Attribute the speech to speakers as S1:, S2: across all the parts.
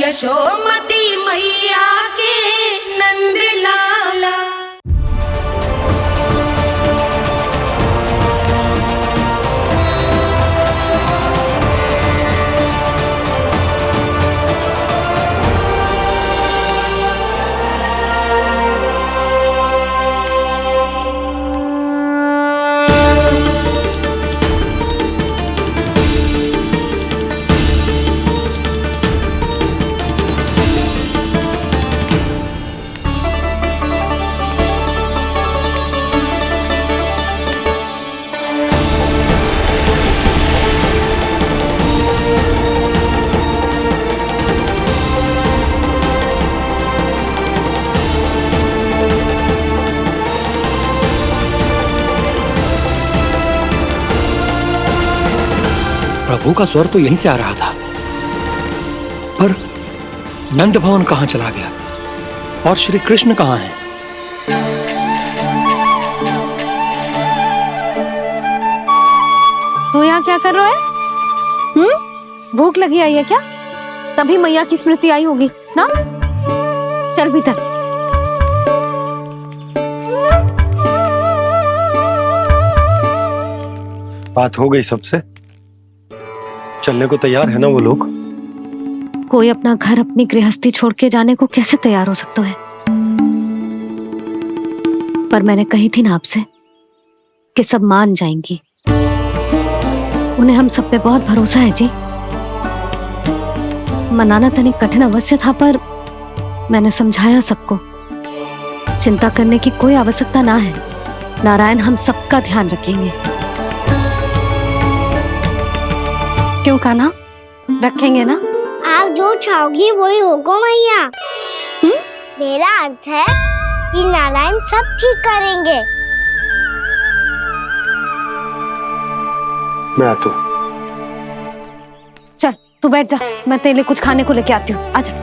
S1: यशोमती मैया के नंद लाला।
S2: प्रभु का स्वर तो यहीं से आ रहा था, पर नंद भवन कहां चला गया और श्री कृष्ण कहां हैं?
S3: तू यहाँ क्या कर रहा है? भूख लगी आई है क्या? तभी मैया की स्मृति आई होगी ना? चल भीतर।
S4: बात हो गई सबसे? चलने को तैयार है ना वो लोग?
S3: कोई अपना घर अपनी गृहस्थी छोड़ के जाने को कैसे तैयार हो सकता है? पर मैंने कही थी ना आपसे कि सब मान जाएंगी। उन्हें हम सब पे बहुत भरोसा है जी। मनाना तनिक कठिन अवश्य था, पर मैंने समझाया सबको। चिंता करने की कोई आवश्यकता ना है। नारायण हम सबका ध्यान रखेंगे। क्यों कान्हा, रखेंगे ना?
S5: आप जो चाहोगी वही होगा मैया। मेरा अर्थ है कि नारायण सब ठीक करेंगे।
S4: मैं आता हूं।
S3: चल तू बैठ जा, मैं तेरे लिए कुछ खाने को लेके आती हूँ। आजा।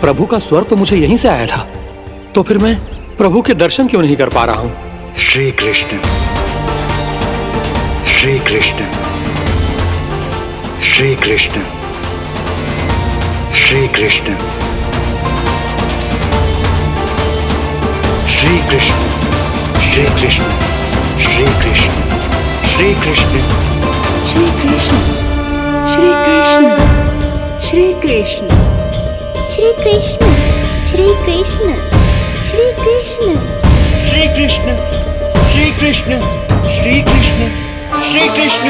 S2: प्रभु का स्वर तो मुझे यहीं से आया था, तो फिर मैं प्रभु के दर्शन क्यों नहीं कर पा रहा हूं?
S6: श्री कृष्ण, श्री कृष्ण, श्री कृष्ण, श्री कृष्ण, श्री कृष्ण, श्री कृष्ण, श्री कृष्ण, श्री कृष्ण,
S1: श्री कृष्ण, श्री कृष्ण, श्री कृष्ण,
S5: श्री कृष्ण, श्री कृष्ण, श्री कृष्ण,
S6: श्री कृष्ण, श्री कृष्ण, श्री कृष्ण, श्री कृष्ण।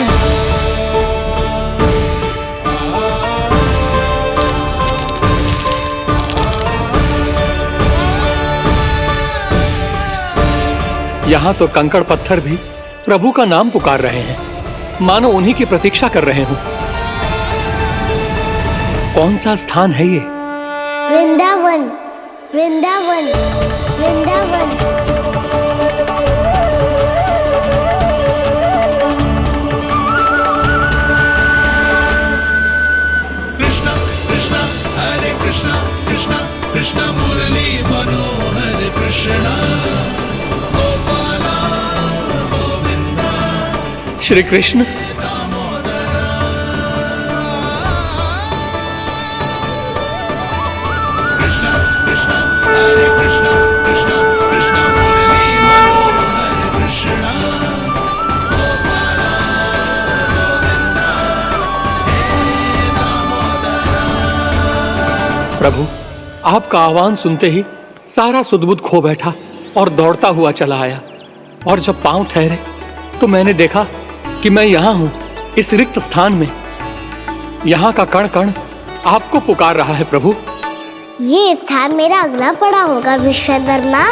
S2: यहां तो कंकड़ पत्थर भी प्रभु का नाम पुकार रहे हैं, मानो उन्हीं की प्रतीक्षा कर रहे हों। कौन सा स्थान है ये?
S5: वृंदावन, वृंदावन, वृंदावन।
S7: कृष्णा कृष्णा हरे कृष्णा, कृष्णा कृष्णा मुरली मनोहर कृष्णा, गोपाला गोविंदा
S2: श्री कृष्ण।
S7: कृष्णा कृष्णा हरे कृष्णा, कृष्णा कृष्णा मुरली मनोहर कृष्णा, गोपाला गोविंदा हे दामोदरा।
S2: प्रभु, आपका आह्वान सुनते ही सारा सुध-बुध खो बैठा और दौड़ता हुआ चला आया। और जब पांव ठहरे तो मैंने देखा कि मैं यहाँ हूँ, इस रिक्त स्थान में। यहाँ का कण कण आपको पुकार रहा है प्रभु।
S5: ये स्थान मेरा अगला पड़ा होगा विश्वकर्मा,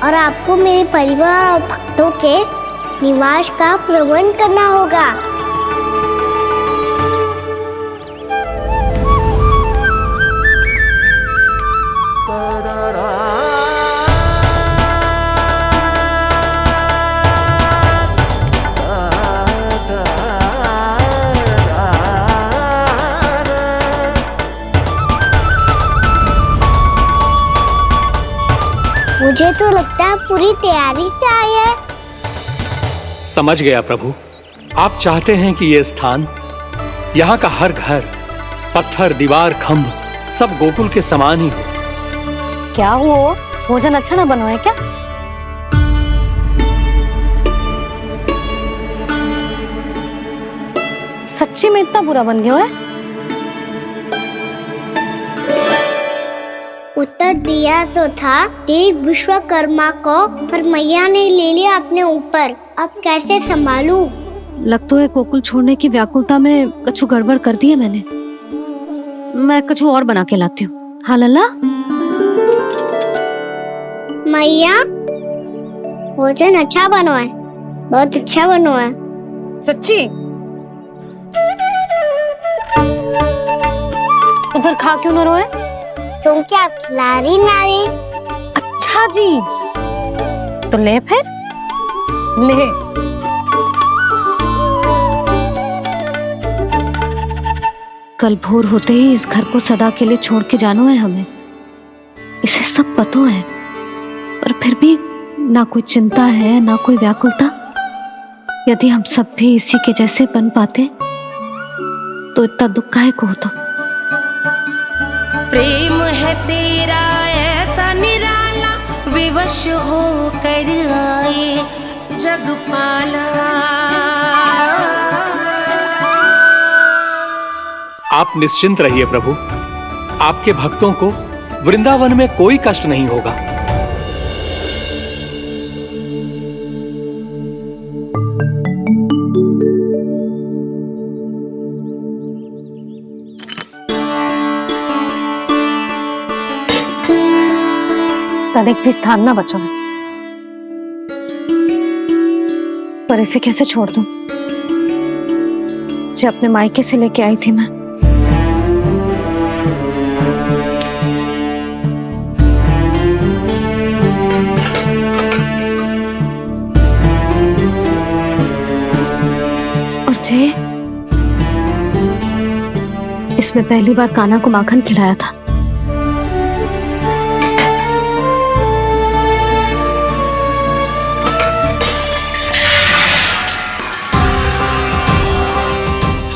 S5: और आपको मेरे परिवार और भक्तों के निवास का प्रबंध करना होगा। मुझे तो लगता है पूरी तैयारी से आए हैं।
S2: समझ गया प्रभु। आप चाहते हैं कि यह स्थान, यहाँ का हर घर, पत्थर, दीवार, खंभ सब गोकुल के समान ही हो।
S3: क्या हुआ? भोजन अच्छा ना बना है क्या? सच्ची में इतना बुरा बन गया है?
S5: उत्तर दिया तो था देव विश्वकर्मा को, पर मैया ने ले लिया अपने ऊपर। अब कैसे संभालूं?
S3: लगता है गोकुल छोड़ने की व्याकुलता में कछु गड़बड़ कर दी है मैंने। मैं कछु और बना के लाती हूँ। हाँ लल्ला?
S5: मैया, भोजन अच्छा बनो है, बहुत अच्छा बनो है।
S3: सच्ची? तो फिर खा क्यों न रोए?
S5: क्योंकि आप खिला रही ना रही।
S3: अच्छा जी, तो ले फिर ले। कल भोर होते ही इस घर को सदा के लिए छोड़ के जाना है हमें। इसे सब पता है, पर फिर भी ना कोई चिंता है ना कोई व्याकुलता। यदि हम सब भी इसी के जैसे बन पाते तो इतना दुख काहे को होता।
S1: प्रेम है तेरा ऐसा निराला, विवश हो कर आए जगपाला।
S2: आप निश्चिंत रहिए प्रभु, आपके भक्तों को वृंदावन में कोई कष्ट नहीं होगा।
S3: तनिक भी स्थान ना बचो है, पर इसे कैसे छोड़ दूं जो अपने मायके से लेके आई थी मैं। और जे इसमें पहली बार कान्हा को माखन खिलाया था।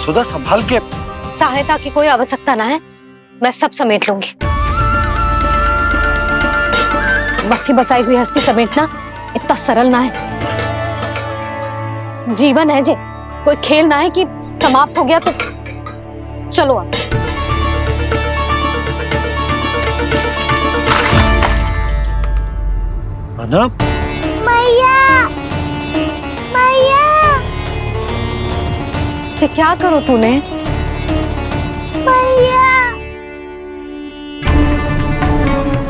S4: सुधा संभाल के।
S3: सहायता की कोई आवश्यकता ना है, मैं सब समेट लूंगी। बसी बसाई हुई हस्ती समेटना इतना सरल ना है। जीवन है जे, कोई खेल ना है कि समाप्त हो गया तो चलो आप।
S4: अना?
S5: मैया, मैया,
S3: जे क्या करो तूने?
S5: मैया,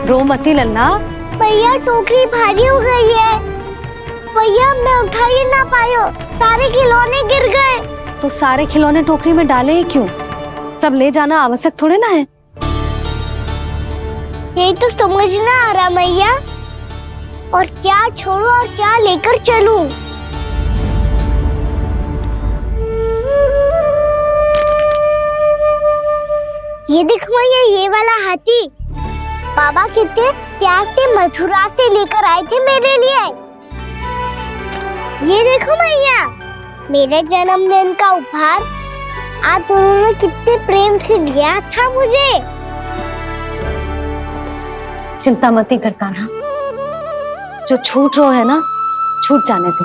S3: रो मती लल्ला।
S5: भैया टोकरी भारी हो गई है। भैया मैं उठा ही ना पायो, सारे खिलौने गिर गए।
S3: तो सारे खिलौने टोकरी में डाले ही क्यों? सब ले जाना आवश्यक थोड़े ना है।
S5: यही तो समझ ना आ रहा मैया, और क्या छोड़ू और क्या लेकर चलूं? ये देखो मैया, ये वाला हाथी बाबा कितने प्यार से मथुरा से लेकर आए थे मेरे लिए। ये देखो मैया, मेरे जन्मदिन का उपहार आप दोनों ने कितने प्रेम से दिया था मुझे।
S3: चिंता मती कर कान्हा, जो छूट रो है ना छूट जाने दे।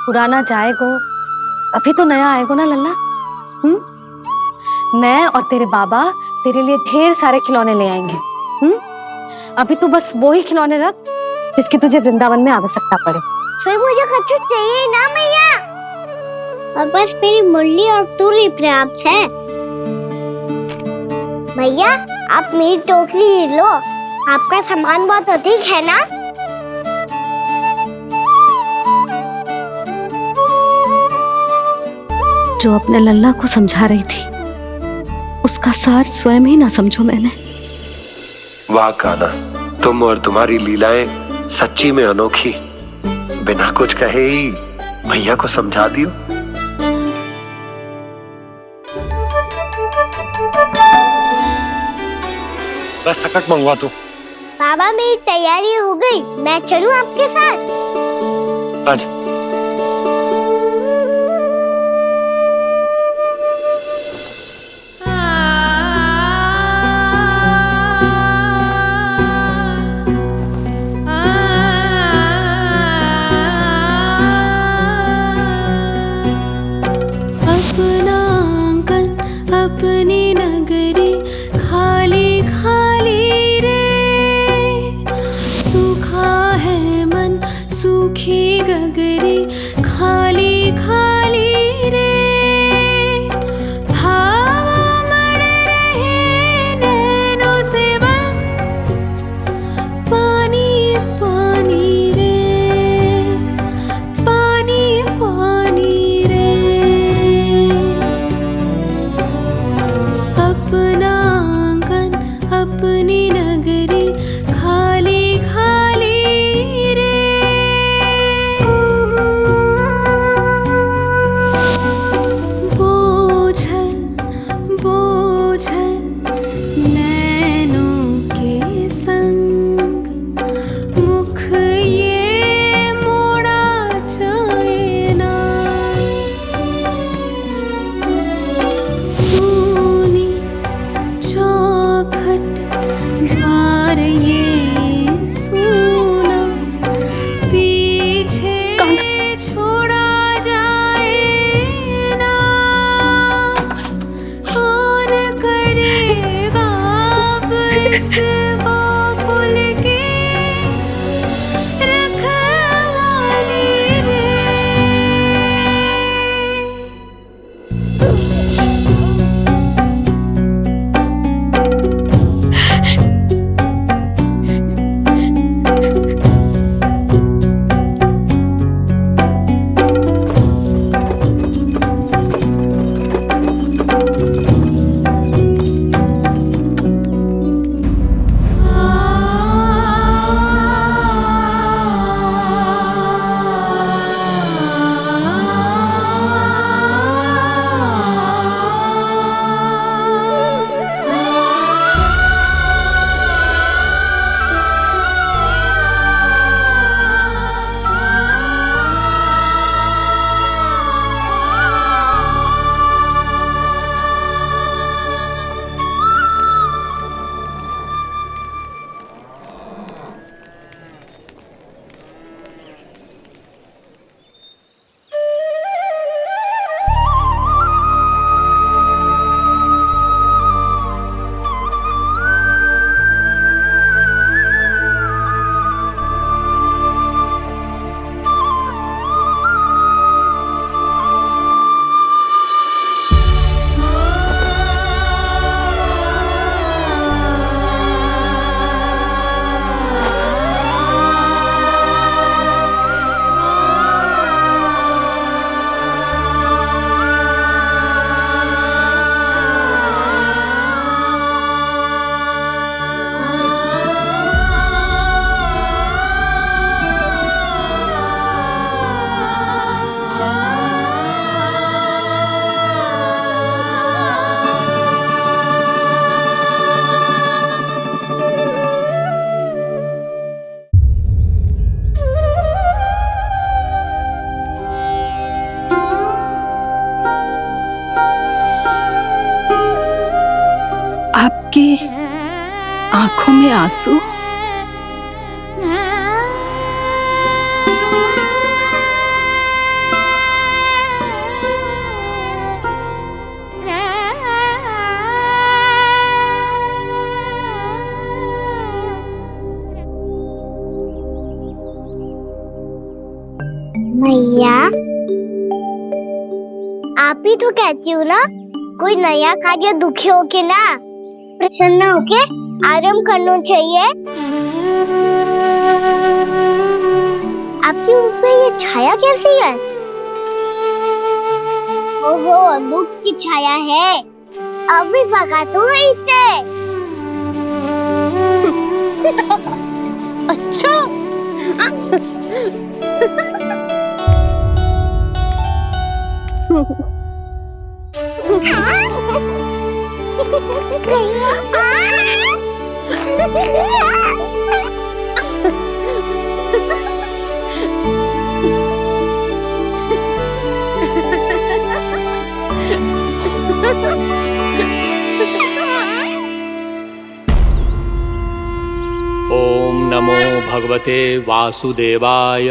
S3: पुराना जाएगो, अभी तो नया आएगो ना लल्ला। मैं और तेरे बाबा तेरे लिए ढेर सारे खिलौने ले आएंगे। अभी तू बस वो ही खिलौने रख जिसकी तुझे वृंदावन में आवश्यकता पड़े।
S5: फिर मुझे कच्चू चाहिए ना मैया, और बस मेरी मुरली और तुरी पर्याप्त है। भैया आप मेरी टोकरी ले लो, आपका सामान बहुत अधिक है ना।
S3: जो अपने लल्ला को समझा रही थी उसका सार स्वयं ही ना समझो मैंने।
S4: वाह कान्हा, तुम और तुम्हारी लीलाएं सच्ची में अनोखी। बिना कुछ कहे ही भैया को समझा दियो। बस सकट मंगवा दो।
S5: बाबा मेरी तैयारी हो गई, मैं चलूं आपके साथ?
S4: आजा।
S1: अपनी नगरी खाली खाली रे। सूखा है मन सूखी गगरी खाली खाली रे। हवा मर रहे नैनों से बन पानी पानी रे, पानी पानी रे। अपना आंगन अपनी नगरी खाली खाली रे। बोझल बोझल नैनों के संग मुख ये मोड़ा जाए ना। सूनी चौखट द्वार ये सूना पीछे छोड़ा जाए ना। कौन करेगा अब इसको भूल के रखवाली रे।
S8: आपकी आंखों में आंसू?
S5: मैया आप ही तो कहती हो ना, कोई नया कार्य दुखी होके ना प्रसन्न होके आराम करना चाहिए। आपके मुंह पे ये छाया कैसी है? ओहो, दुख की छाया है। अभी भगा दूं इसे।
S8: अच्छा।
S2: ओम नमो भगवते वासुदेवाय।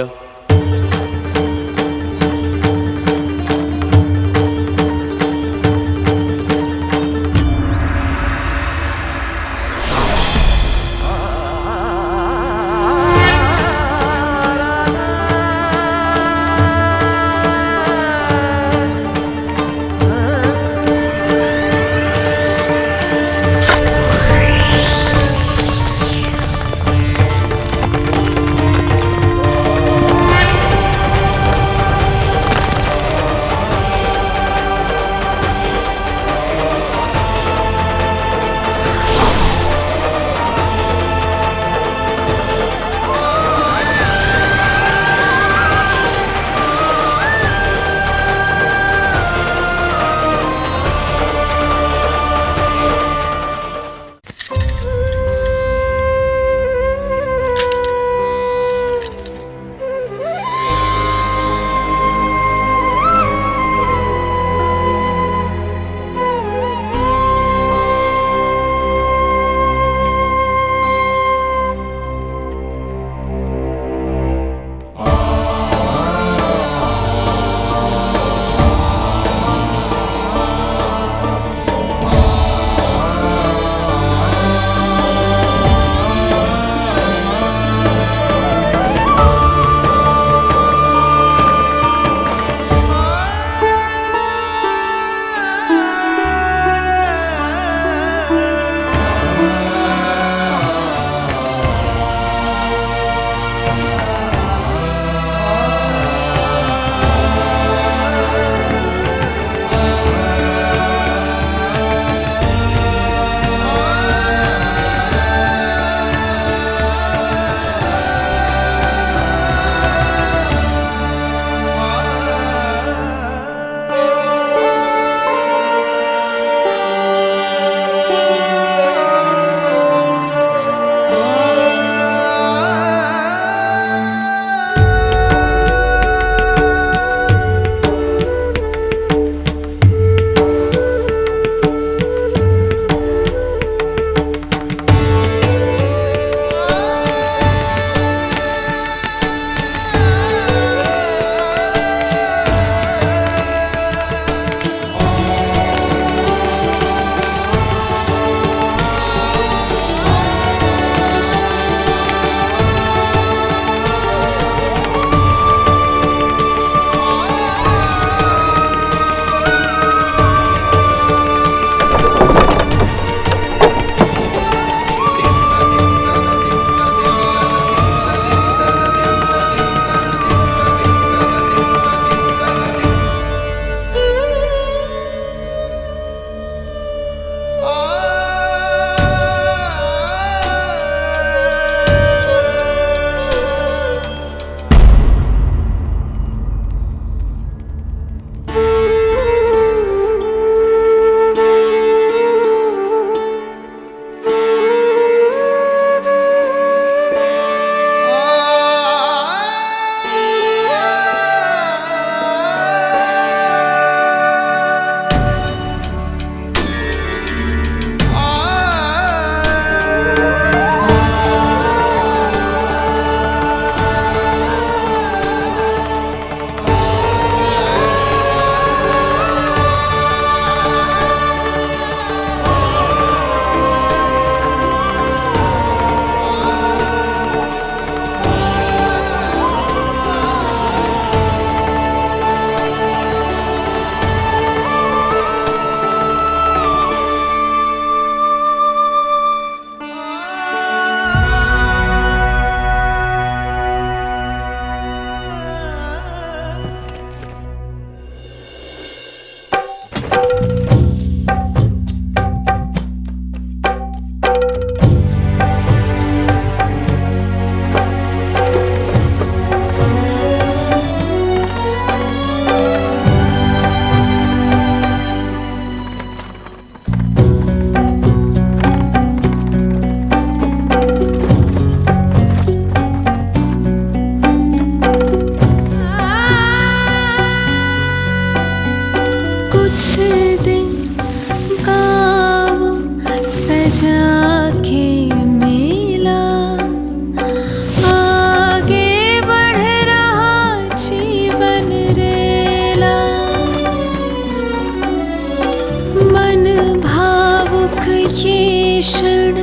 S1: भीषण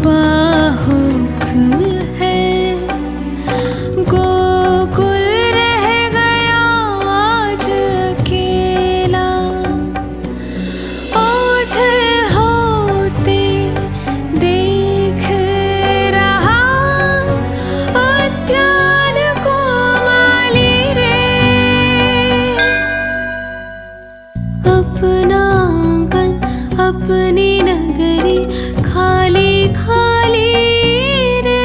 S1: बाहुक है, गोकुल रह गया आज अकेला, ओझल होते देख रहा उद्यान को माली रे। अपना आंगन अपनी नगरी खाली खाली रे।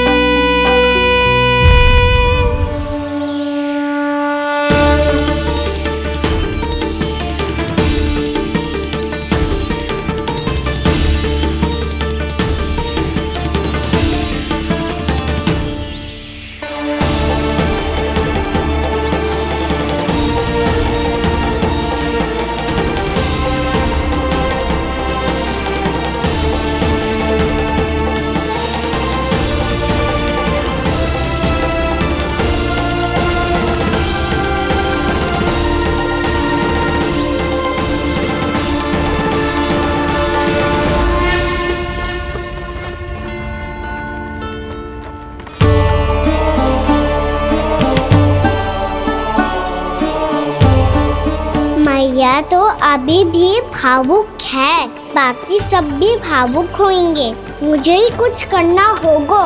S5: मैया तो अभी भी भावुक है, बाकी सब भी भावुक होंगे। मुझे ही कुछ करना होगा।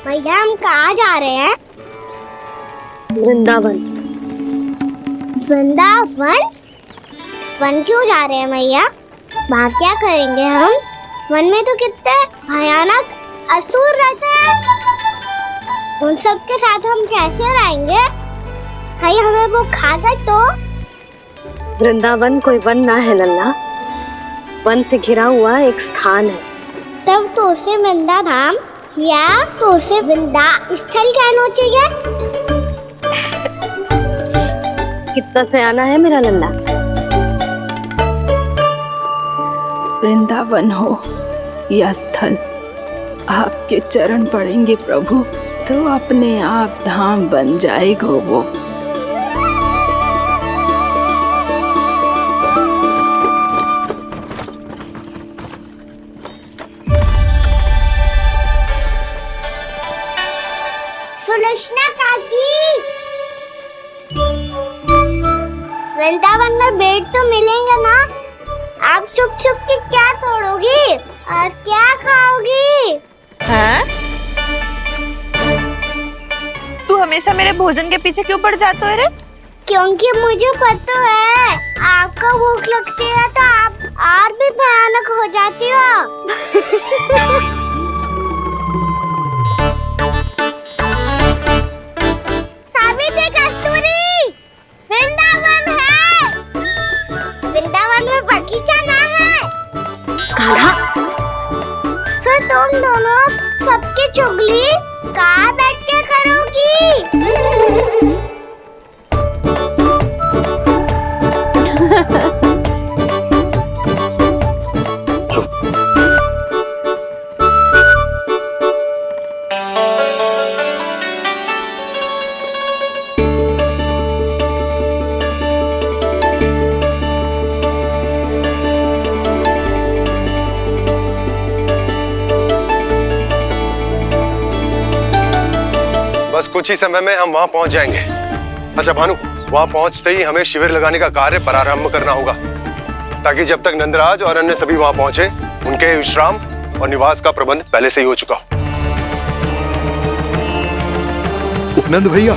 S5: भैया हम कहाँ जा रहे हैं?
S3: वृंदावन।
S5: वृंदावन? वन क्यों जा रहे हैं मैया? वहाँ क्या करेंगे हम? वन में तो कितने भयानक असुर रहते हैं। उन सब के साथ हम कैसे रहेंगे? भाई हमें वो खा गए तो?
S3: वृंदावन कोई वन ना है लल्ला, वन से घिरा हुआ एक स्थान है।
S5: तब तो उसे वृंदा धाम या तो उसे वृंदा स्थल कहना चाहिए।
S3: कितना सयाना है मेरा लल्ला।
S8: वृंदावन हो या स्थल, आपके चरण पड़ेंगे प्रभु तो अपने आप धाम बन जाएगा वो।
S5: सुलक्षणा काकी, वृंदावन में बेट तो मिलेंगे ना? आप छुप छुप के क्या तोड़ोगी और क्या खाओगी?
S9: हाँ? तू हमेशा मेरे भोजन के पीछे क्यों पड़ जाते हो रे?
S5: क्योंकि मुझे पता है आपको भूख लगती है तो आप और भी भयानक हो जाती हो। सावित्री कस्तूरी, वृंदावन है। वृंदावन में बगीचा ना है।
S3: कान्हा,
S5: फिर तुम दोनों सबकी चुगली कहाँ बैठ के करोगी?
S10: बस कुछ ही समय में हम वहां पहुंच जाएंगे। अच्छा भानु, वहां पहुंचते ही हमें शिविर लगाने का कार्य प्रारंभ करना होगा, ताकि जब तक नंदराज और अन्य सभी वहां पहुंचे उनके विश्राम और निवास का प्रबंध पहले से ही हो चुका हो।
S6: उपनंद भैया,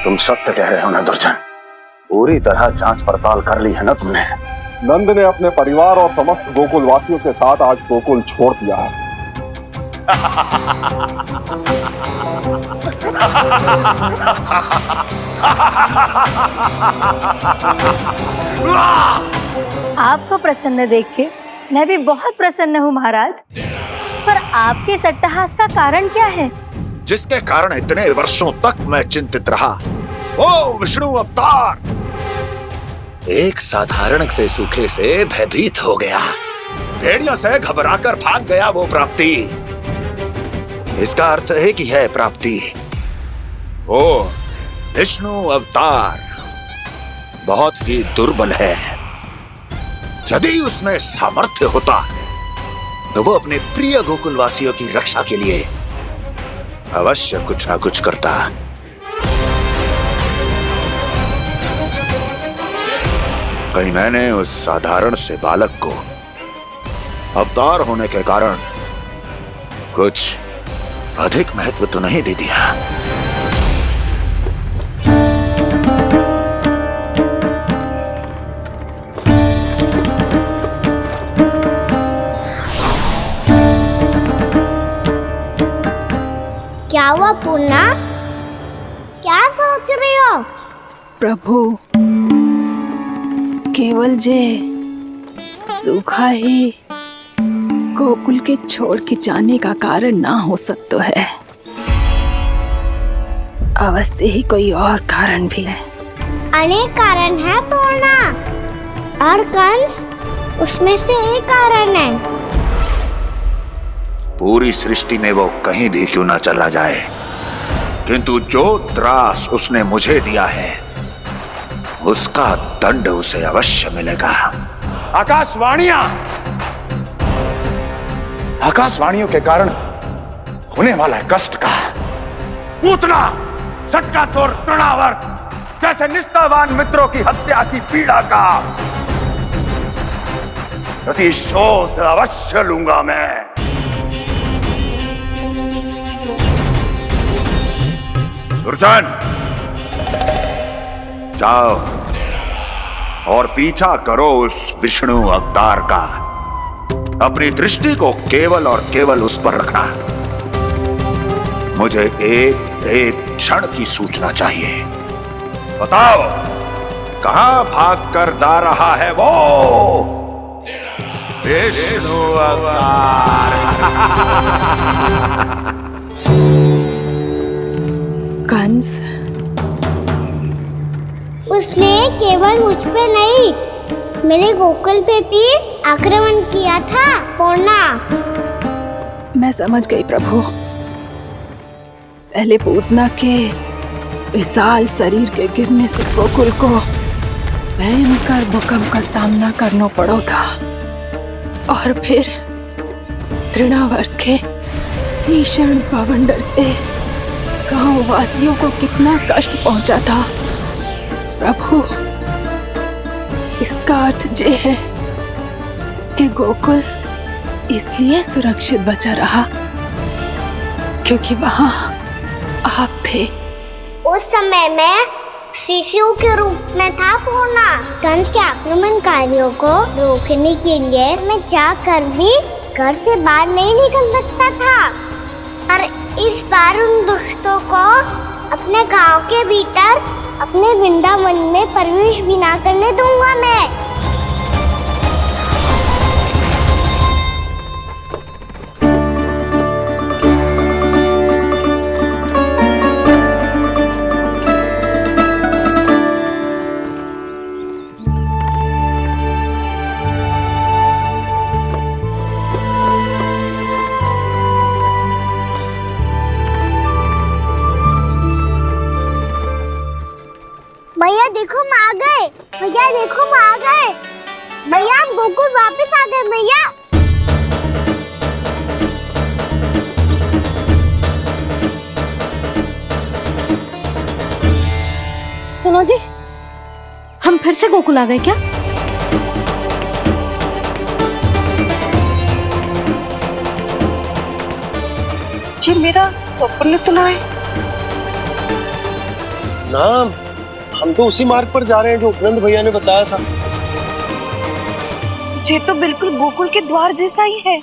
S11: तुम सत्य कह रहे हो ना दुर्जन, पूरी तरह जांच पड़ताल कर ली है ना तुमने?
S12: नंद ने अपने परिवार और समस्त गोकुल वासियों के साथ आज गोकुल छोड़ दिया है।
S13: आपको प्रसन्न देख के मैं भी बहुत प्रसन्न हूँ महाराज, पर आपके इस अट्टहास का कारण क्या है?
S11: जिसके कारण इतने वर्षों तक मैं चिंतित रहा। ओ विष्णु अवतार, एक साधारण से सूखे से भयभीत हो गया, भेड़ियों से घबराकर भाग गया वो प्राप्ति। इसका अर्थ एक ही है प्राप्ति। वो विष्णु अवतार बहुत ही दुर्बल है। यदि उसमें सामर्थ्य होता तो वो अपने प्रिय गोकुलवासियों की रक्षा के लिए अवश्य कुछ ना कुछ करता। कहीं मैंने उस साधारण से बालक को अवतार होने के कारण कुछ अधिक महत्व तो नहीं दे दिया।
S5: क्या हुआ पूर्णा? क्या सोच रही हो?
S8: प्रभु, केवल जे सूखा ही गोकुल के छोड़ के जाने का कारण ना हो सकता है। अवश्य ही कोई और कारण भी है।
S5: अनेक कारण है पूर्णा, और कंस उसमें से एक कारण है।
S11: पूरी सृष्टि में वो कहीं भी क्यों ना चला जाए, किंतु जो त्रास उसने मुझे दिया है उसका दंड उसे अवश्य मिलेगा।
S14: आकाशवाणियों के कारण होने वाला कष्ट का पूतना झटका तोड़ तृणावर्त जैसे निष्ठावान मित्रों की हत्या की पीड़ा का प्रतिशोध अवश्य लूंगा मैं।
S11: दुर्जन, जाओ और पीछा करो उस विष्णु अवतार का। अपनी दृष्टि को केवल और केवल उस पर रखना। मुझे एक एक क्षण की सूचना चाहिए। बताओ, कहां भागकर जा रहा है वो विष्णु अवतार?
S8: कंस,
S5: उसने केवल मुझ पे नहीं, मेरे गोकुल पे भी आक्रमण किया था पूर्णा।
S8: मैं समझ गई प्रभु। पहले पूतना के विशाल शरीर के गिरने से गोकुल को भयंकर भूकंप का सामना करना पड़ा था, और फिर तृणावर्त के भीषण पावंडर से गांव वासियों को कितना कष्ट पहुंचा था। प्रभु, इसका अर्थ ये है कि गोकुल इसलिए सुरक्षित बचा रहा क्योंकि वहां आप थे।
S5: उस समय मैं शिशु के रूप में था पूर्णा। कंस के आक्रमणकारियों को रोकने के लिए मैं जाकर भी घर से बाहर नहीं निकल सकता था, और इस बार उन दुष्टों को अपने गांव के भीतर अपने वृंदावन में प्रवेश भी ना करने दूंगा मैं। भैया देखो हम आ गए, भैया देखो हम आ गए, भैया हम गोकुल वापस आ गए भैया।
S3: सुनो जी, हम फिर से गोकुल आ गए क्या?
S9: जी मेरा स्वप्न तो ना है।
S10: ना, हम तो उसी मार्ग पर जा रहे हैं जो उपनंद भैया ने बताया था।
S9: ये तो बिल्कुल गोकुल के द्वार जैसा ही है।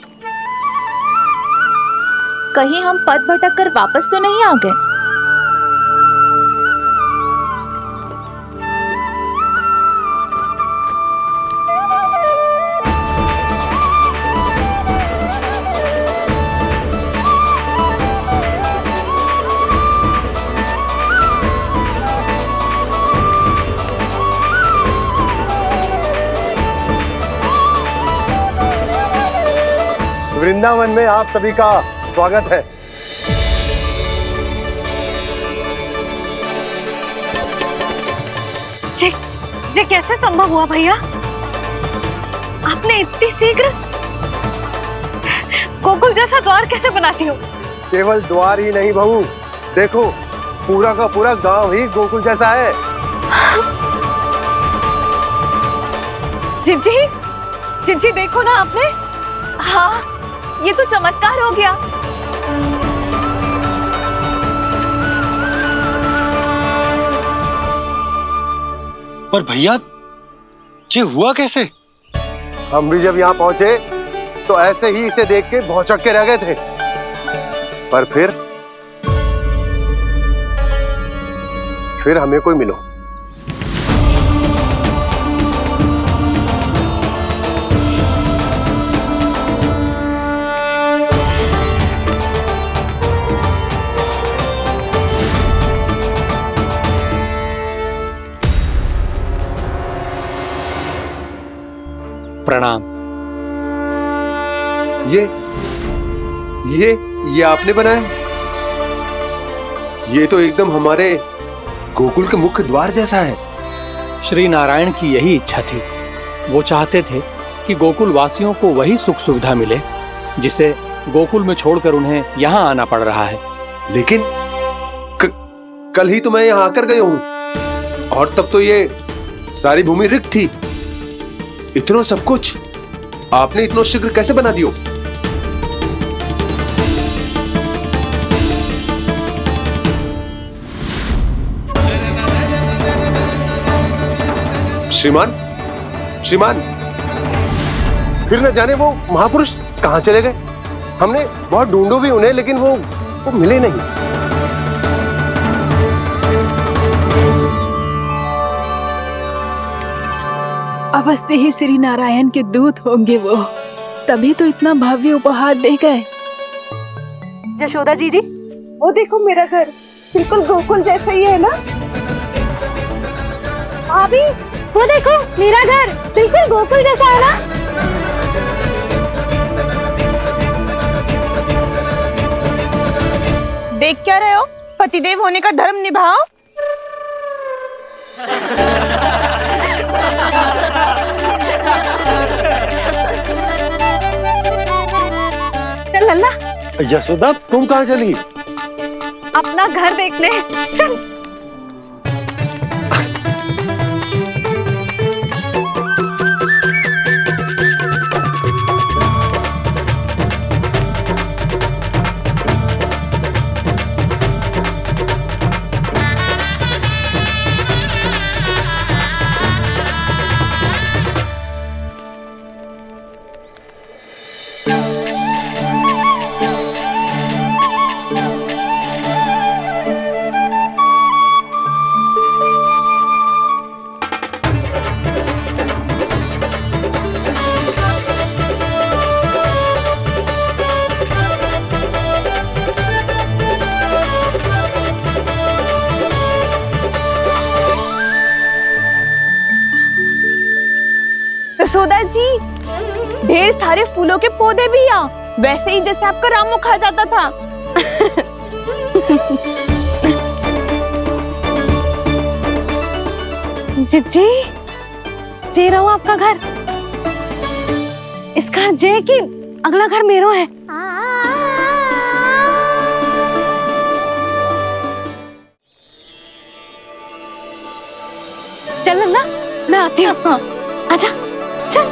S15: कहीं हम पथ भटक कर वापस तो नहीं आ गए?
S10: वृंदावन में आप सभी का स्वागत है।
S3: ये कैसे संभव हुआ भैया? आपने इतनी शीघ्र गोकुल जैसा द्वार कैसे बनाती हो?
S10: केवल द्वार ही नहीं बहू, देखो पूरा का पूरा गांव ही गोकुल जैसा है।
S15: जिज्जी, जिज्जी देखो ना आपने। हाँ, ये तो चमत्कार हो गया।
S16: पर भैया ये हुआ कैसे?
S10: हम भी जब यहाँ पहुंचे तो ऐसे ही इसे देख के भौचक के रह गए थे, पर फिर हमें कोई मिलो।
S2: प्रणाम।
S10: ये आपने बनाया? ये तो एकदम हमारे गोकुल के मुख्य द्वार जैसा है।
S2: श्री नारायण की यही इच्छा थी। वो चाहते थे कि गोकुल वासियों को वही सुख सुविधा मिले जिसे गोकुल में छोड़कर उन्हें यहाँ आना पड़ रहा है।
S10: लेकिन कल ही तो मैं यहाँ आकर गया हूँ और तब तो ये सारी भूमि रिक्त थी। इतना सब कुछ आपने इतना शीघ्र कैसे बना दियो? श्रीमान, फिर न जाने वो महापुरुष कहां चले गए। हमने बहुत ढूंढो भी उन्हें, लेकिन वो मिले नहीं।
S8: अवश्य ही श्री नारायण के दूत होंगे वो, तभी तो इतना भव्य उपहार दे गए।
S15: यशोदा जी,
S9: वो देखो मेरा घर बिल्कुल गोकुल जैसा ही है ना।
S5: भाभी वो देखो मेरा घर बिल्कुल गोकुल जैसा है ना।
S9: देख क्या रहे हो? पतिदेव होने का धर्म निभाओ।
S3: चल लल्ला,
S10: यशोदा तुम कहाँ चली?
S3: अपना घर देखने चल।
S9: यशोदा जी, ढेर सारे फूलों के पौधे भी यहाँ, वैसे ही जैसे आपका रामू खा जाता था।
S3: जिज्जी, जे रहो आपका घर। इस घर जे की अगला घर मेरो है। चल लल्ला, मैं आती हूँ। हाँ, आजा चल।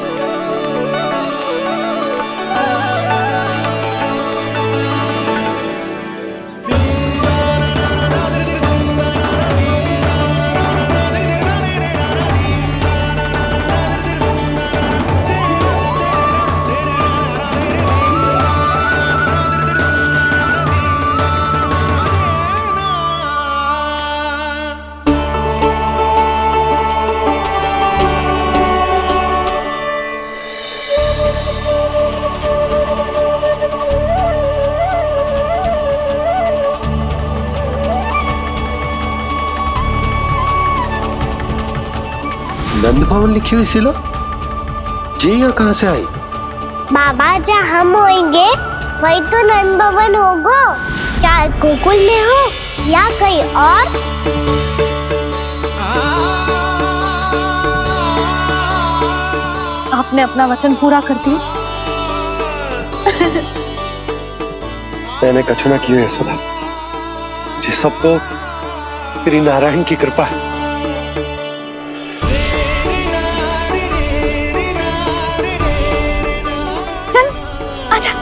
S10: नंद भवन लिखी हुई सिला जी यहाँ कहाँ से आई?
S5: बाबा जहाँ हम होंगे वही तो नंद भवन होगा, चाहे गोकुल में हो या कहीं और।
S3: आपने अपना वचन पूरा कर दिया।
S12: मैंने कछु ना किया यशोदा, ये सब तो श्री नारायण की कृपा है।
S15: चल आजा।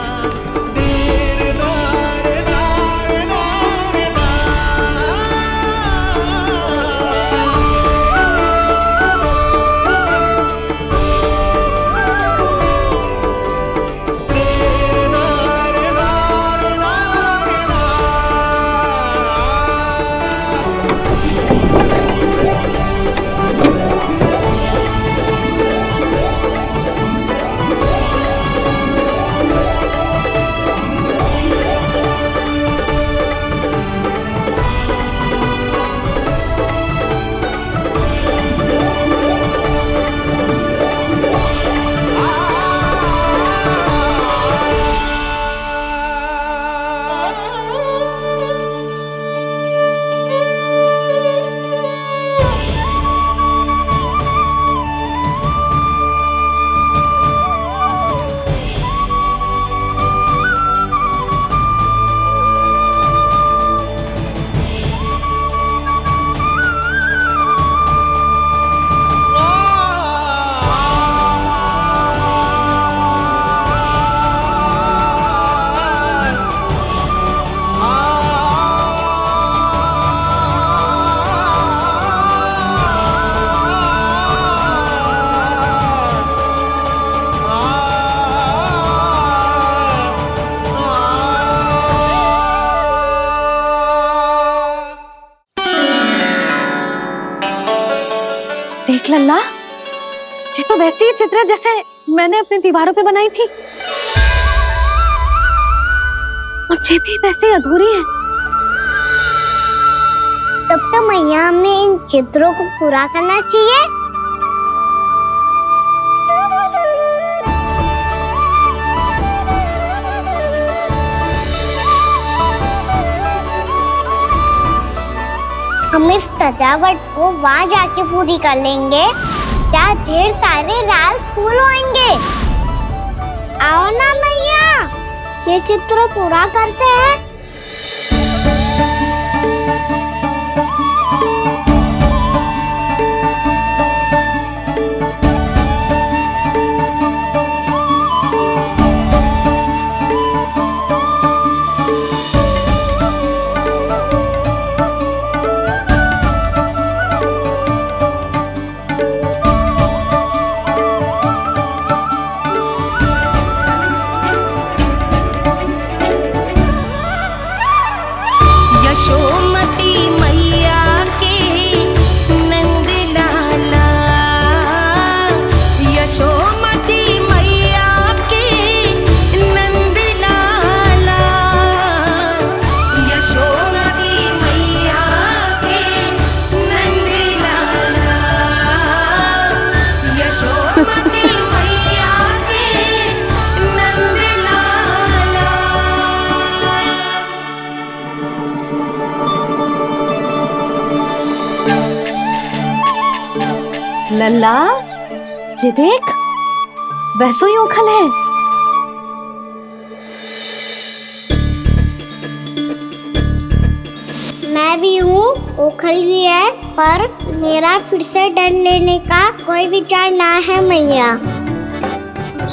S3: देख लल्ला, ये तो वैसी ही चित्र है जैसे मैंने अपनी दीवारों पे बनाई थी, और ये भी वैसे ही अधूरी है।
S5: तब तो मैया हमें इन चित्रों को पूरा करना चाहिए। हम इस सजावट को वहाँ जाके पूरी कर लेंगे जहाँ ढेर सारे लाल फूल होंगे। आओ ना मैया, ये चित्र पूरा करते हैं।
S3: लल्ला, ये देख, वैसो ही उखल है।
S5: मैं भी हूँ, उखल भी है, पर मेरा फिर से डर लेने का कोई विचार ना है मैया।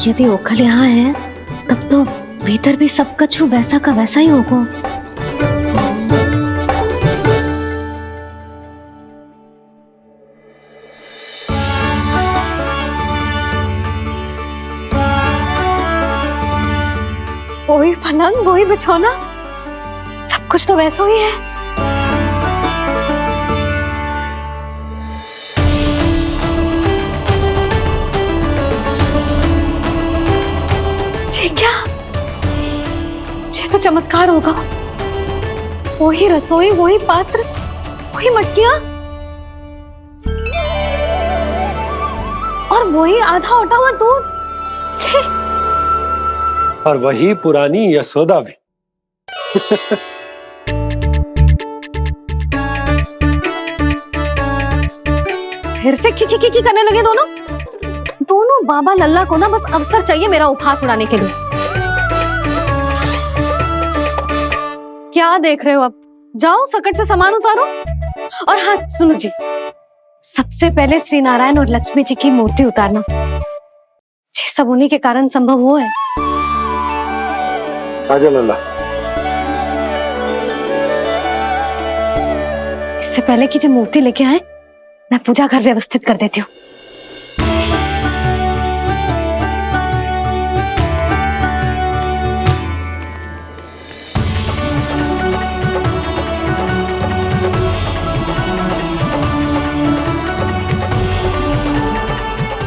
S3: यदि ओखल यहाँ है, तब तो भीतर भी सब कछु वैसा का वैसा ही होगा।
S15: वही पलंग, वही बिछौना, सब कुछ तो वैसा ही है। ये क्या? ये तो चमत्कार होगा। वही रसोई, वही पात्र, वही मटकियां, और वही आधा उटा हुआ दूध। छे!
S12: और वही पुरानी यशोदा भी।
S15: फिर से खी करने लगे दोनों
S13: बाबा लल्ला को ना बस अवसर चाहिए मेरा उपहास उड़ाने के लिए। क्या देख रहे हो? अब जाओ सकट से सामान उतारो। और हाँ सुनो जी, सबसे पहले श्री नारायण और लक्ष्मी जी की मूर्ति उतारना। ये सब उन्हीं के कारण संभव हुआ है।
S12: आजा लल्ला।
S13: इससे पहले कि जो मूर्ति लेके आए, मैं पूजा घर व्यवस्थित कर देती हूँ।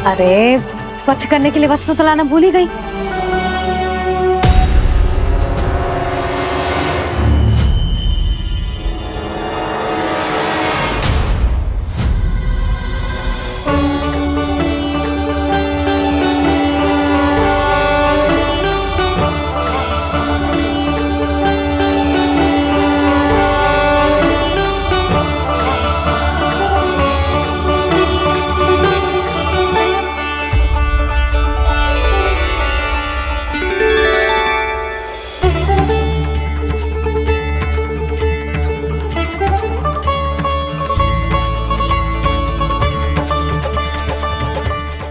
S13: अरे स्वच्छ करने के लिए वस्त्र तो लाना भूल ही गई।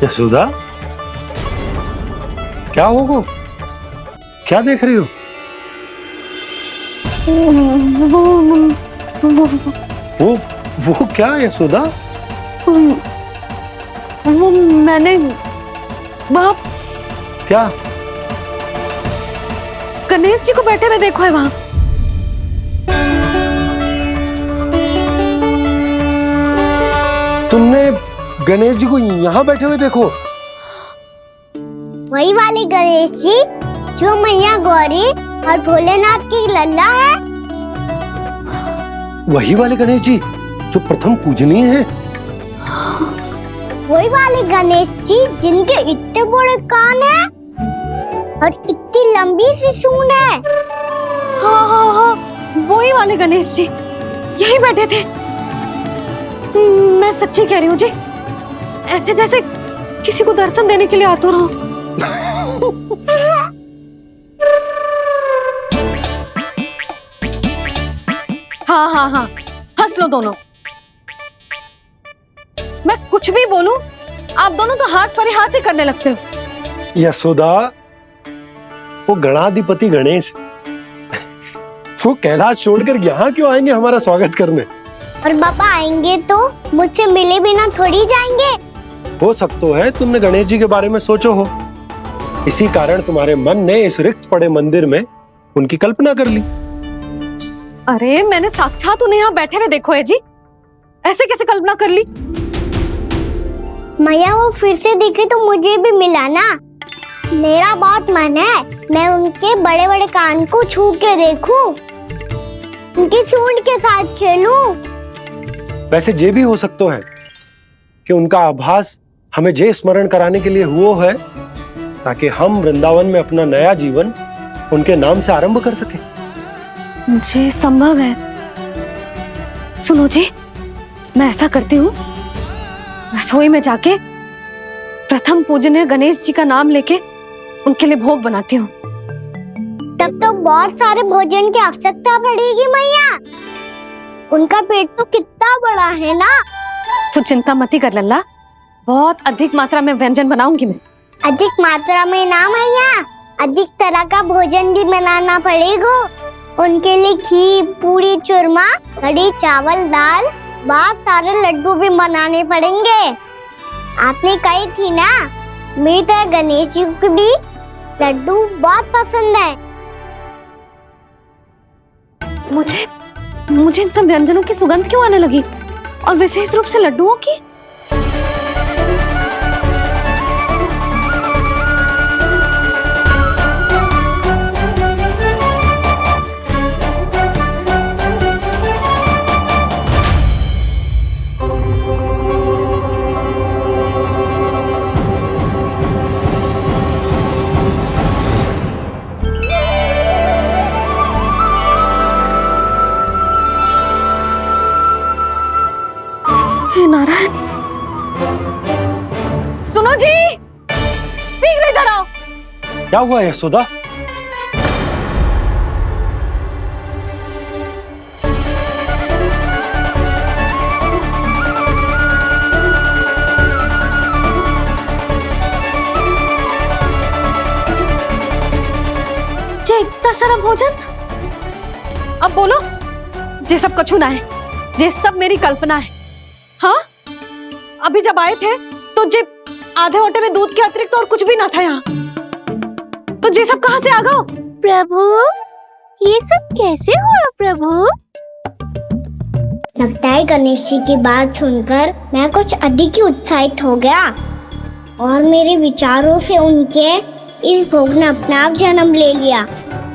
S12: यशोदा, क्या होगा? क्या देख रही हो? वो क्या यशोदा?
S13: वो मैंने बाप
S12: क्या?
S13: गणेश जी को बैठे हुए देखो है वहां।
S12: तुमने गणेश जी को यहाँ बैठे हुए देखो?
S5: वही वाले गणेश जी जो मैया गौरी और भोलेनाथ की लल्ला है।
S12: वही वाले गणेश जी जो प्रथम पूजनीय है।
S5: वही वाले गणेश जी जिनके इतने बड़े कान हैं और इतनी लंबी सी सूंड है।
S13: हाँ हाँ हाँ, वही वाले गणेश जी यही बैठे थे। मैं सच्ची कह रही हूँ जी, ऐसे जैसे किसी को दर्शन देने के लिए आतुर हो। हाँ हाँ हाँ, हंस लो दोनों। मैं कुछ भी बोलूं, आप दोनों तो हास परिहास ही करने लगते हो।
S12: यशोदा, वो गणाधिपति गणेश वो कैलाश छोड़कर यहाँ क्यों आएंगे हमारा स्वागत करने?
S5: और पापा आएंगे तो मुझसे मिले बिना थोड़ी जाएंगे।
S12: हो सकता है तुमने गणेश जी के बारे में सोचो हो, इसी कारण तुम्हारे मन ने इस रिक्त पड़े मंदिर में उनकी कल्पना कर ली।
S13: अरे मैंने साक्षात उन्हें यहाँ बैठे हुए देखो है जी, ऐसे कैसे कल्पना कर ली?
S5: मैया वो फिर से दिखे तो मुझे भी मिला ना। मेरा बहुत मन है मैं उनके बड़े बड़े कान को छू के देखूं, उनकी सूंड के साथ खेलूं।
S12: वैसे ये भी हो सकता है कि उनका आभास हमें जे स्मरण कराने के लिए हुआ है ताकि हम वृंदावन में अपना नया जीवन उनके नाम से आरंभ कर सके।
S13: जी संभव है। सुनो जी, मैं ऐसा करती हूँ, रसोई में जाके प्रथम पूजनीय गणेश जी का नाम लेके उनके लिए भोग बनाती हूँ।
S5: तब तो बहुत सारे भोजन की आवश्यकता पड़ेगी मैया। उनका पेट तो कितना बड़ा है ना।
S13: तू चिंता मत कर लल्ला, बहुत अधिक मात्रा में व्यंजन बनाऊंगी मैं।
S5: अधिक मात्रा में ना मैया, अधिक तरह का भोजन भी बनाना पड़ेगा। उनके लिए खीर, पूरी, चूरमा, कढ़ी, चावल, दाल, बहुत सारे लड्डू भी बनाने पड़ेंगे। आपने कही थी ना, मेरी तरह गणेश जी को भी लड्डू बहुत पसंद है।
S13: मुझे इन सब व्यंजनों की सुगंध क्यों आने लगी, और विशेष रूप से लड्डुओं की? हे नारायण, सुनो जी, शीघ्र इधर आओ।
S12: क्या हुआ यशोदा?
S13: जे इतना सारा भोजन, अब बोलो जे सब कछु ना है, जे सब मेरी कल्पना है। हाँ, अभी जब आए थे तो जे आधे ओटे में दूध के अतिरिक्त और कुछ भी ना था यहाँ, तो जे सब कहाँ से आ गए?
S5: प्रभु, ये सब कैसे हुआ प्रभु? लगता है गणेश जी की बात सुनकर मैं कुछ अधिक ही उत्साहित हो गया और मेरे विचारों से उनके इस भोग ने अपना आप जन्म ले लिया।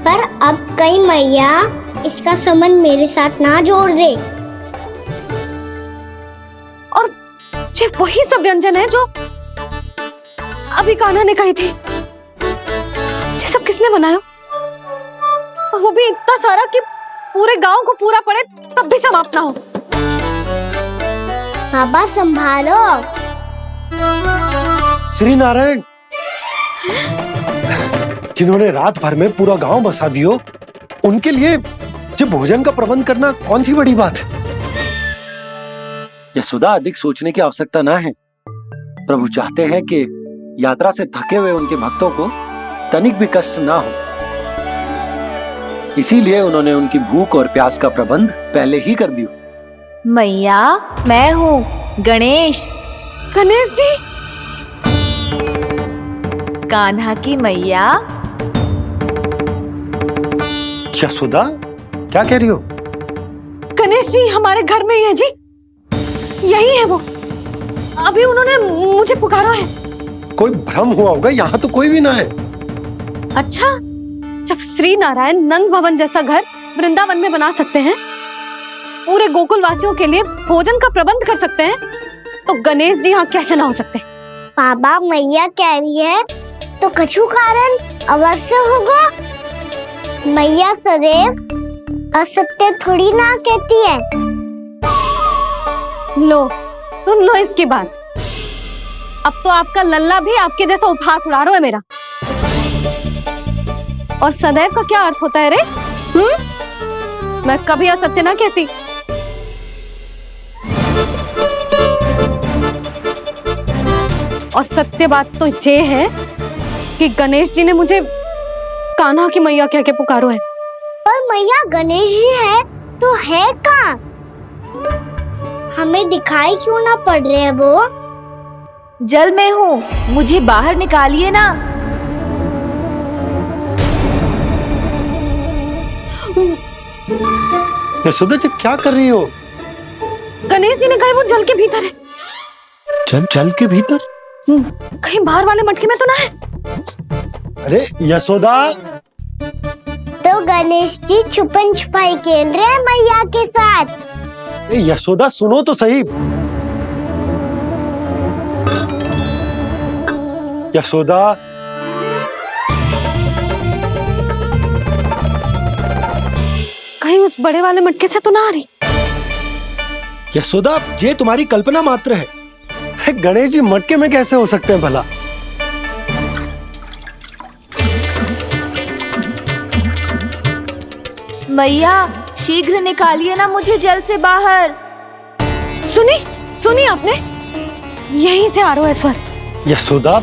S5: पर अब कहीं मैया इसका संबंध मेरे साथ ना जोड़ दे।
S13: और ये वही सब व्यंजन है जो अभी कान्हा ने कही थी। ये सब किसने बनाया? और वो भी इतना सारा कि पूरे गांव को पूरा पड़े तब भी समाप्त ना हो।
S5: बाबा संभालो।
S12: श्री नारायण, जिन्होंने रात भर में पूरा गांव बसा दियो, उनके लिए जो भोजन का प्रबंध करना कौन सी बड़ी बात है। यशोदा, अधिक सोचने की आवश्यकता ना है। प्रभु चाहते हैं कि यात्रा से थके हुए उनके भक्तों को तनिक भी कष्ट ना हो, इसीलिए उन्होंने उनकी भूख और प्यास का प्रबंध पहले ही कर दियो।
S15: मैया, मैं हूँ गणेश।
S13: गणेश जी?
S15: कान्हा की मैया।
S12: यशोदा, क्या कह रही हो?
S13: गणेश जी हमारे घर में ही है जी, यही है वो। अभी उन्होंने मुझे पुकारा है।
S12: कोई भ्रम हुआ होगा, यहाँ तो कोई भी ना है।
S13: अच्छा, जब श्री नारायण नंद भवन जैसा घर वृंदावन में बना सकते हैं, पूरे गोकुल वासियों के लिए भोजन का प्रबंध कर सकते हैं, तो गणेश जी यहाँ कैसे ना हो सकते?
S5: बाबा, मैया कह रही है तो कछु कारण अवश्य होगा। मैया सदैव असत्य थोड़ी ना कहती है।
S13: लो, सुन लो इसकी बात। अब तो आपका लल्ला भी आपके जैसा उपहास उड़ा रहा है मेरा। और सदैव का क्या अर्थ होता है रे? मैं कभी असत्य ना कहती। और सत्य बात तो ये है कि गणेश जी ने मुझे कान्हा की मैया कह के पुकारो है।
S5: पर मैया गणेश जी है तो है कहाँ? हमें दिखाई क्यों ना पड़ रहे हैं वो?
S15: जल में हूँ, मुझे बाहर निकालिए ना।
S12: यशोदा जी, क्या कर रही हो?
S13: गणेश जी ने कहा वो जल के भीतर है।
S12: जल के भीतर?
S13: कहीं बाहर वाले मटके में तो ना है?
S12: अरे यशोदा!
S5: तो गणेश जी छुपन छुपाई खेल रहे हैं मैया के साथ।
S12: यशोदा, सुनो तो सही। यशोदा,
S13: कहीं उस बड़े वाले मटके से तो ना आ रही?
S12: यशोदा, ये तुम्हारी कल्पना मात्र है। गणेश जी मटके में कैसे हो सकते हैं भला?
S15: मैया, शीघ्र निकालिए ना मुझे जल से बाहर।
S13: सुनी आपने? यहीं से आ रहा है स्वर।
S12: यशोदा,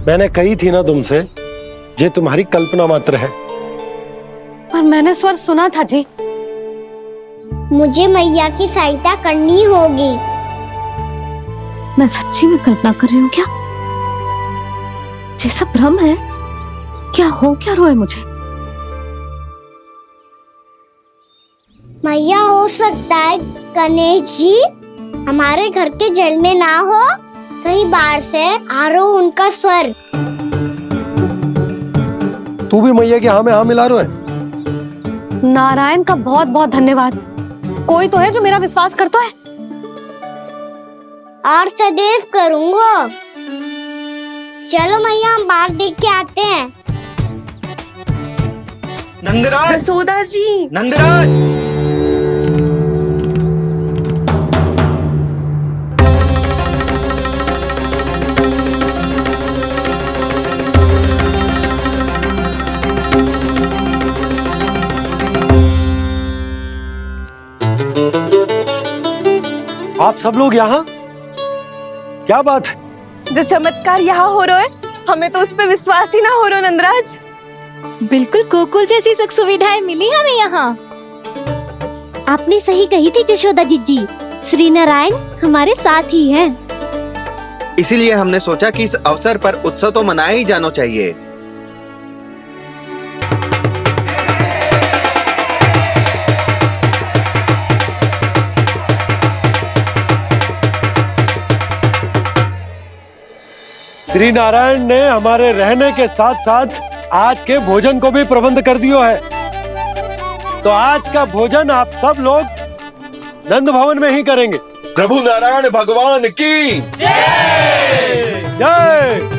S12: मैंने कही थी ना तुमसे, ये तुम्हारी कल्पना मात्र है।
S13: पर मैंने स्वर सुना था जी।
S5: मुझे मैया की सहायता करनी होगी।
S3: मैं सच्ची में कल्पना कर रही हूँ क्या? जैसा भ्रम है, क्या हो क्या रहा है मुझे?
S5: मैया, हो सकता है गणेश जी हमारे घर के जल में ना हो, कहीं बाहर से आ रहा हो उनका स्वर।
S12: तू भी मैया के हाँ में हाँ मिला रहा है।
S13: नारायण का बहुत बहुत धन्यवाद। कोई तो है जो मेरा विश्वास करता है।
S5: और सदैव करूंगा। चलो मैया, हम बाहर देख के आते हैं।
S9: नंदराज, जसोदा जी,
S16: नंदराज।
S12: आप सब लोग यहाँ? क्या बात है?
S9: जो चमत्कार यहाँ हो रहा है, हमें तो उस पे विश्वास ही ना हो रहा नंदराज।
S15: बिल्कुल गोकुल जैसी सुख सुविधाएं मिली हमें यहाँ।
S5: आपने सही कही थी यशोदा जीजी, श्री नारायण हमारे साथ ही हैं।
S16: इसीलिए हमने सोचा कि इस अवसर पर उत्सव तो मनाया ही जाना चाहिए।
S12: श्री नारायण ने हमारे रहने के साथ साथ आज के भोजन को भी प्रबंध कर दिया है। तो आज का भोजन आप सब लोग नंद भवन में ही करेंगे।
S11: प्रभु नारायण भगवान की
S12: जय जय।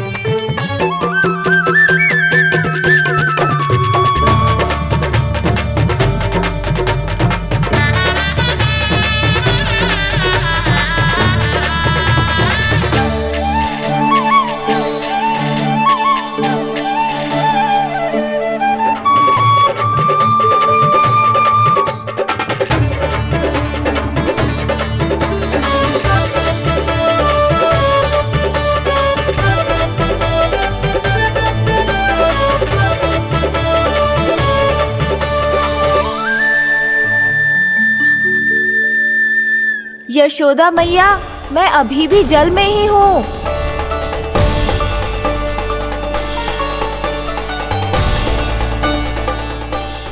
S15: यशोदा मैया, मैं अभी भी जल में ही हूँ।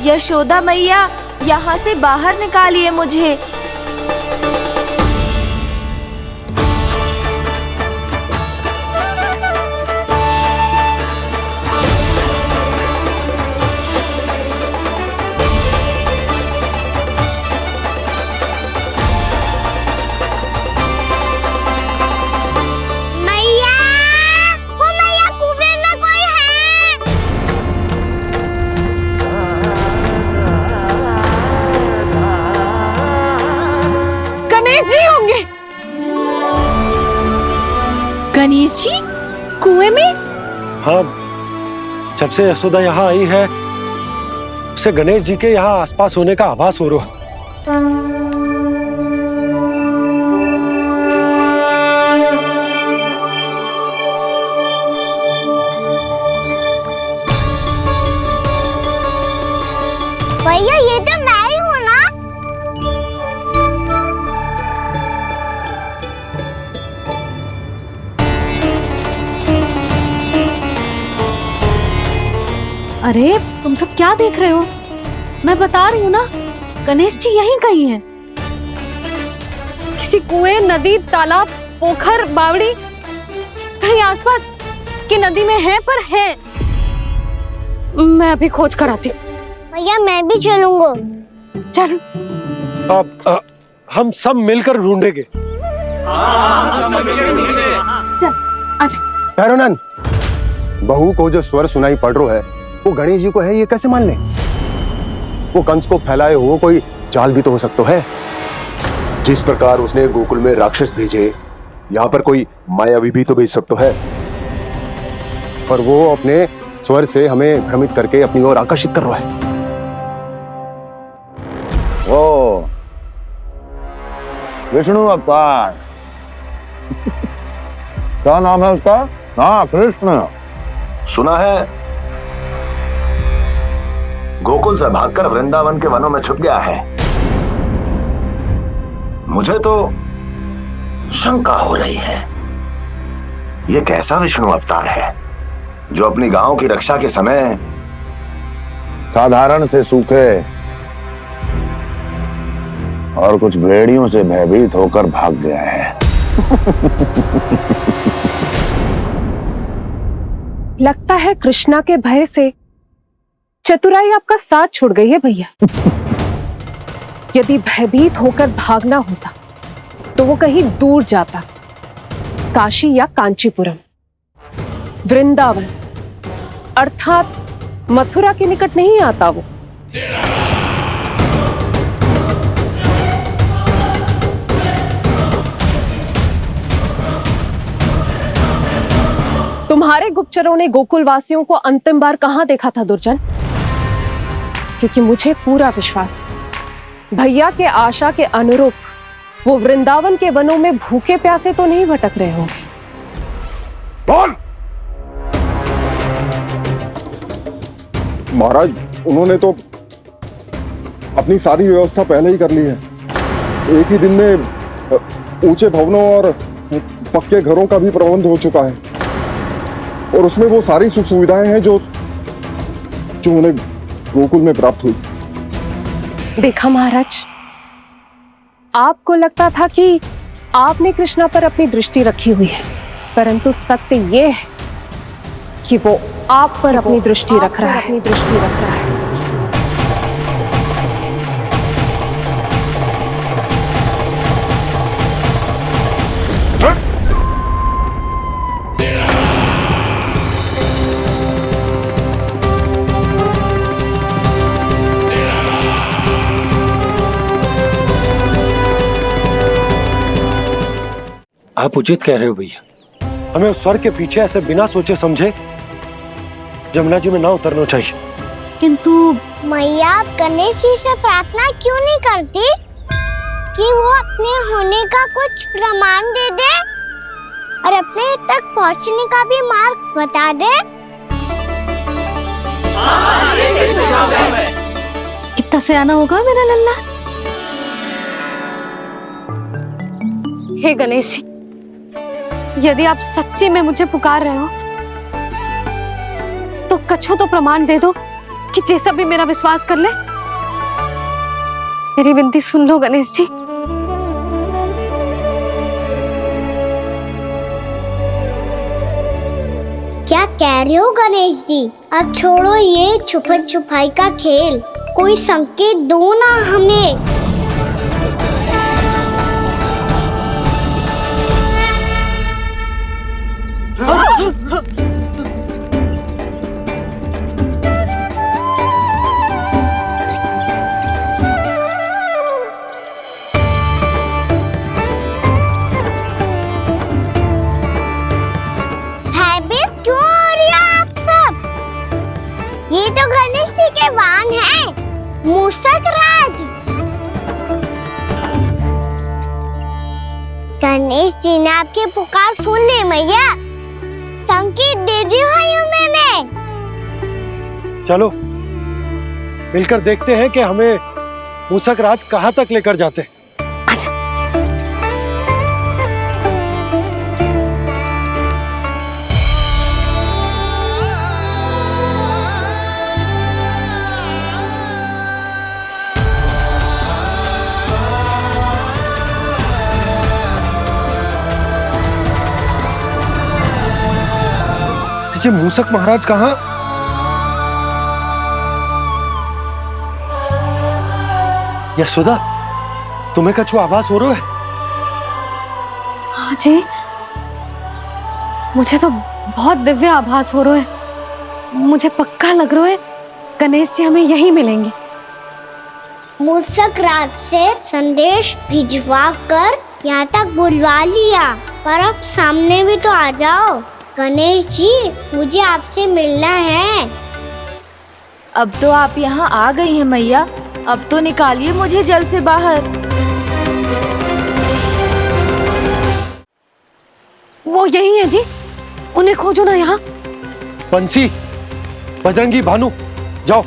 S15: यशोदा मैया, यहाँ से बाहर निकालिए मुझे। गणेश जी कुएं में?
S12: हाँ, जब से यशोदा यहाँ आई है उसे गणेश जी के यहाँ आसपास होने का आभास हो रहा है।
S5: भैया ये तो मैं ही हूँ ना?
S3: अरे तुम सब क्या देख रहे हो? मैं बता रही हूँ ना, गणेश जी यहीं कहीं हैं। किसी कुएं, नदी, तालाब, पोखर, बावड़ी कहीं आसपास की नदी में है, पर है। मैं अभी खोज कर आती हूँ।
S5: भैया मैं भी चलूंगा।
S3: चल।
S12: अब हम सब मिलकर ढूंढेंगे।
S3: चल आजा।
S10: भैरवनंद, बहू को जो स्वर सुनाई पड़ रहा है वो गणेश जी को है, ये कैसे मान ले? वो कंस को फैलाए हुए कोई चाल भी तो हो सकता है। जिस प्रकार उसने गोकुल में राक्षस भेजे, यहाँ पर कोई मायावी भी तो भेज सकता है। पर वो अपने स्वर से हमें भ्रमित करके अपनी ओर आकर्षित कर रहा है।
S14: ओ विष्णु अवतार। क्या नाम है उसका? हाँ, कृष्ण।
S4: सुना है गोकुल से भागकर वृंदावन के वनों में छुप गया है। मुझे तो शंका हो रही है, ये कैसा विष्णु अवतार है जो अपनी गांव की रक्षा के समय
S14: साधारण से सूखे और कुछ भेड़ियों से भयभीत होकर भाग गया है।
S8: लगता है कृष्णा के भय से चतुराई आपका साथ छोड़ गई है भैया। यदि भयभीत होकर भागना होता तो वो कहीं दूर जाता, काशी या कांचीपुरम, वृंदावन अर्थात मथुरा के निकट नहीं आता वो। तुम्हारे गुप्तचरों ने गोकुल वासियों को अंतिम बार कहां देखा था दुर्जन? क्योंकि मुझे पूरा विश्वास है भैया के आशा के अनुरूप वो वृंदावन के वनों में भूखे प्यासे तो नहीं भटक रहे होंगे।
S14: बोल।
S17: महाराज, उन्होंने तो अपनी सारी व्यवस्था पहले ही कर ली है। एक ही दिन में ऊंचे भवनों और पक्के घरों का भी प्रबंध हो चुका है और उसमें वो सारी सुख सुविधाएं हैं जो उन्हें गोकुल में प्राप्त हुई।
S8: देखा महाराज, आपको लगता था कि आपने कृष्णा पर अपनी दृष्टि रखी हुई है, परंतु सत्य ये है कि वो आप पर अपनी दृष्टि रख रहा है।
S12: आप उचित कह रहे हो भैया, हमें उस स्वर के पीछे ऐसे बिना सोचे समझे जमुना जी में ना उतरना चाहिए।
S5: किंतु मैया, आप गणेश जी से प्रार्थना क्यों नहीं करती कि वो अपने होने का कुछ प्रमाण दे दे और अपने तक पहुंचने का भी मार्ग बता दे?
S3: कितना सयाना होगा मेरा लल्ला। हे गणेश जी, यदि आप सच्ची में मुझे पुकार रहे हो तो कछु तो प्रमाण दे दो कि जैसा भी मेरा विश्वास कर ले। मेरी विनती सुन लो गणेश जी।
S5: क्या कह रहे हो गणेश जी? अब छोड़ो ये छुपन छुपाई का खेल, कोई संकेत दो ना हमें। भयभीत क्यों हो रही हो आप सब? ये तो गणेश जी के वाहन हैं, मूषक राज। गणेश जी ने आपकी पुकार सुन ली मैया, संकेत दे दी भाइयों मैंने।
S12: चलो मिलकर देखते हैं कि हमें मूषक राज कहाँ तक लेकर जाते हैं। जी मूषक महाराज कहाँ? यशोदा, तुम्हें कछु आभास हो रहा है?
S3: हाँ जी, मुझे तो बहुत दिव्य आभास हो रहा है। मुझे पक्का लग रहा है गणेश जी हमें यहीं मिलेंगे।
S5: मूषक राज से संदेश भिजवा कर यहाँ तक बुलवा लिया, पर अब सामने भी तो आ जाओ। गणेश जी, मुझे आपसे मिलना है।
S15: अब तो आप यहाँ आ गई हैं मैया, अब तो निकालिए मुझे जल से बाहर।
S3: वो यही है जी, उन्हें खोजो ना यहाँ।
S12: पंछी, बजरंगी, भानु, जाओ।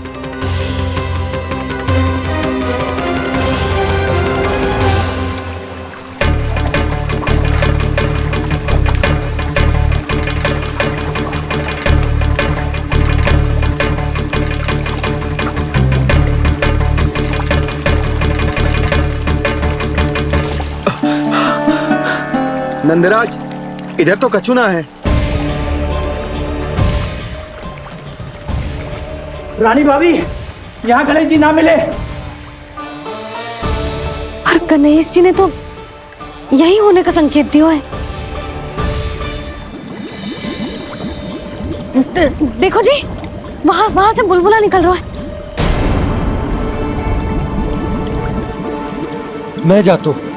S16: नंदराज, इधर तो कछु ना है।
S18: रानी भाभी, यहाँ गणेश जी ना मिले।
S3: पर गणेश जी ने तो यही होने का संकेत दिया है। देखो जी, वहां से बुलबुला निकल रहा है।
S12: मैं जाता हूं।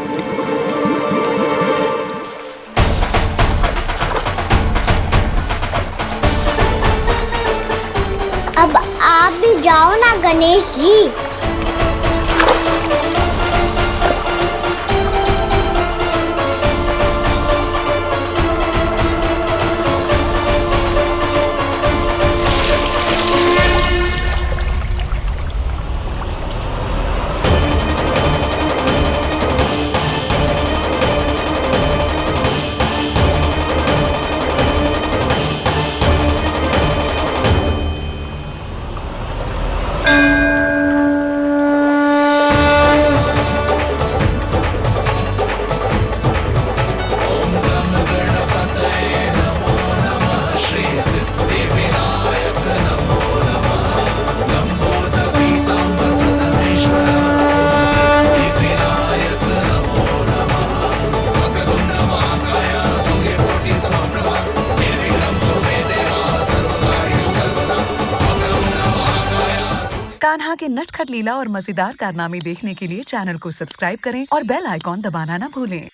S5: अब आप भी जाओ ना गणेश जी।
S19: कान्हा के नटखट लीला और मजेदार कारनामे देखने के लिए चैनल को सब्सक्राइब करें और बेल आइकॉन दबाना ना भूलें।